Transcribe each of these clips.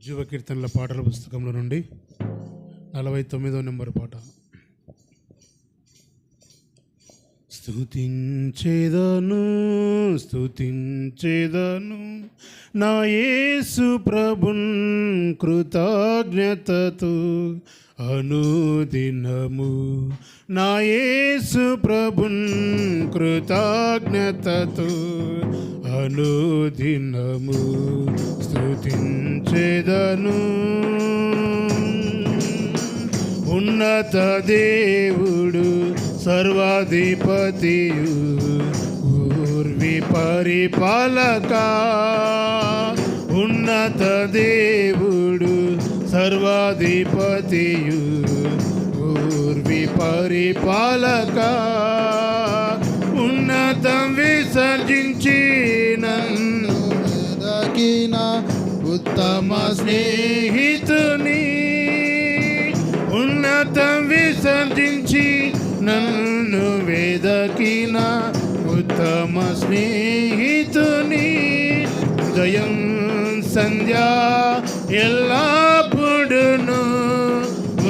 జీవ కీర్తనల పాటల పుస్తకంలో నుండి 49వ నెంబర్ పాట. స్తుతించేదను స్తుతించేదను నా యేసు ప్రభున్ కృతజ్ఞతతో అనుదినము, నా యేసు ప్రభున్ కృతజ్ఞతతో అనుదినము స్తుతించేదను. ఉన్నత దేవుడు సర్వాధిపతియు ఊర్వి పరిపాలక, ఉన్నత దేవుడు సర్వాధిపతియు ఊర్వి పరిపాలక, ఉన్నతం విసర్జించి నన్ను వెదకిన ఉత్తమ స్నేహితుని, ఉన్నతం విసర్జించి నన్ను వెదకిన ఉత్తమ స్నేహితుని, ఉదయం సంధ్య ఎల్లప్పుడును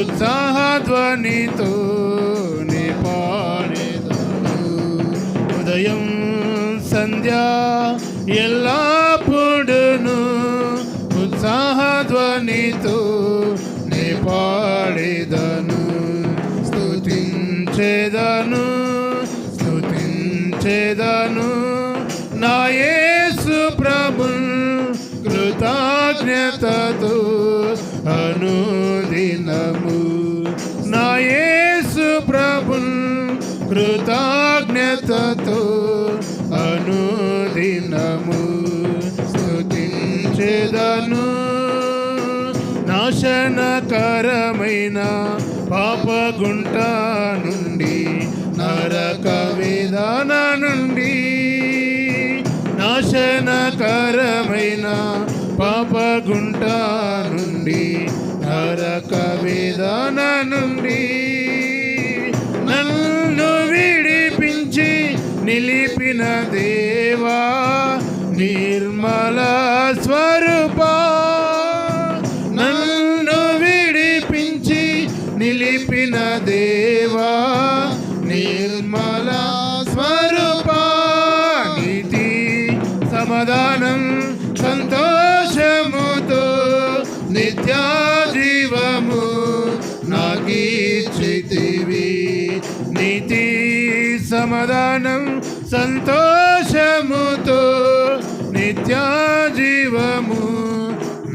ఉత్సాహధ్వనితో పాడేదను. ఉదయం సంధ్య ఎల్లప్పుడును ఉత్సాహధ్వనితో పాడేదను. స్తుతించేదను స్తుతించేదను నా యేసు ప్రభున్ కృతజ్ఞతతో అనుదినము, నా యేసు ప్రభున్ కృతజ్ఞతతో అనుదినము స్తుతించేదను. నాశనకరమైన పాపగుంట నుండి, నరక వేదన నుండి, నాశనకరమైన పాపగుంట నుండి, నరక వేదన నుండి నన్ను విడిపించి నిలిపిన దేవా నిర్మల స్వరూపా, నన్ను విడిపించి నిలిపిన దేవా నిర్మల స్వరూపా, నీతి సమాధానం సంతోషముతో నిత్య జీవము నాకిచ్చితివి, నీతి సమాధానం సంతోషముతో నిత్య జీవము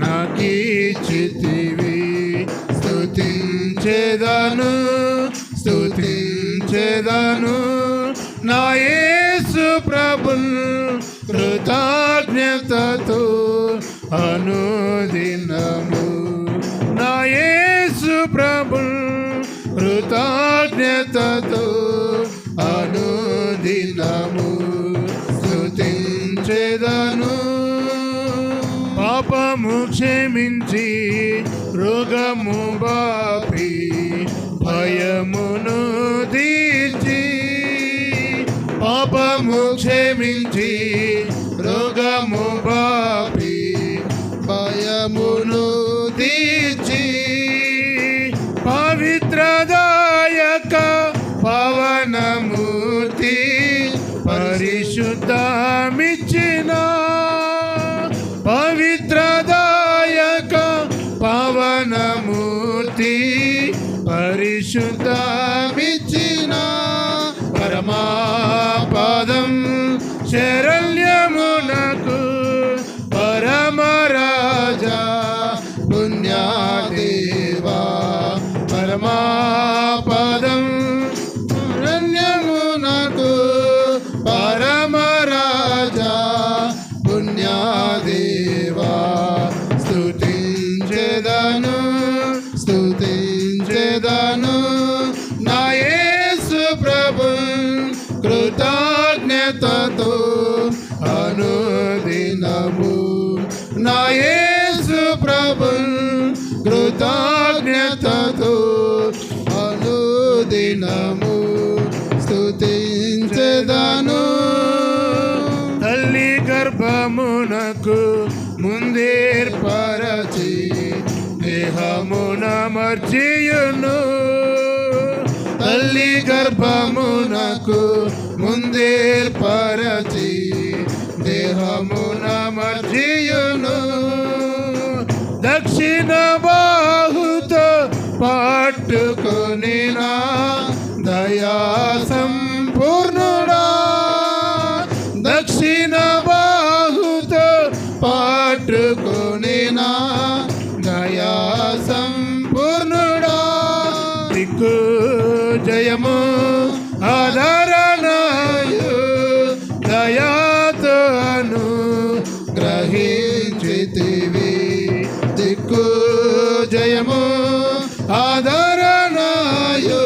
నాకిచ్చితివి. స్తుతించేదను స్తుతించేదను నా యేసు ప్రభున్ కృతజ్ఞతతో అనుదినము, నా యేసు ప్రభున్ కృతజ్ఞతతో అనుదినము స్తుతించేదను. పాపము క్షమించి రోగము బాపి భయమును తీర్చి, పాపము క్షమించి రోగము బాపి భయమును తీర్చి, పవిత్రదాయక పవనమూర్తి పరిశుద్ధమిచ్చిన, పవిత్రదాయక పవనమూర్తి పరిశుద్ధమిచ్చిన, పరమాపదం శరణ్యమునకు పరమరాజా పుణ్యదేవా, పరమాపదం శరణ్యమునకు పరమరాజా పుణ్యదేవా, స్తుతించెదను స్తుతించెదను నా యేసు ప్రభున్ కృతజ్ఞతతో అనుదినము, నా యేసు ప్రభున్ కృతజ్ఞతతో అనుదినము స్తుతించెదను. తల్లి గర్భమునకు ముందేర్పరచి మర్చియును తల్లి గర్భమునకు ముందేర్పరచి దేహమున మర్జియును దక్షిణ బాహుతో పట్టుకొని నా దయా సంపూర్ణుడా దక్షిణ బాహుతో పట్టుకొని నా దయా సంపూర్ణుడా దిక్కు జయము ఆదరణయు దయాతోను గ్రహించితివి దిక్కు జయము ఆదరణయు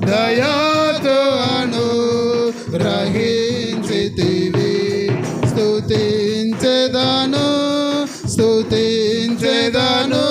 దయాతోను గ్రహించితివి స్తుతించెదను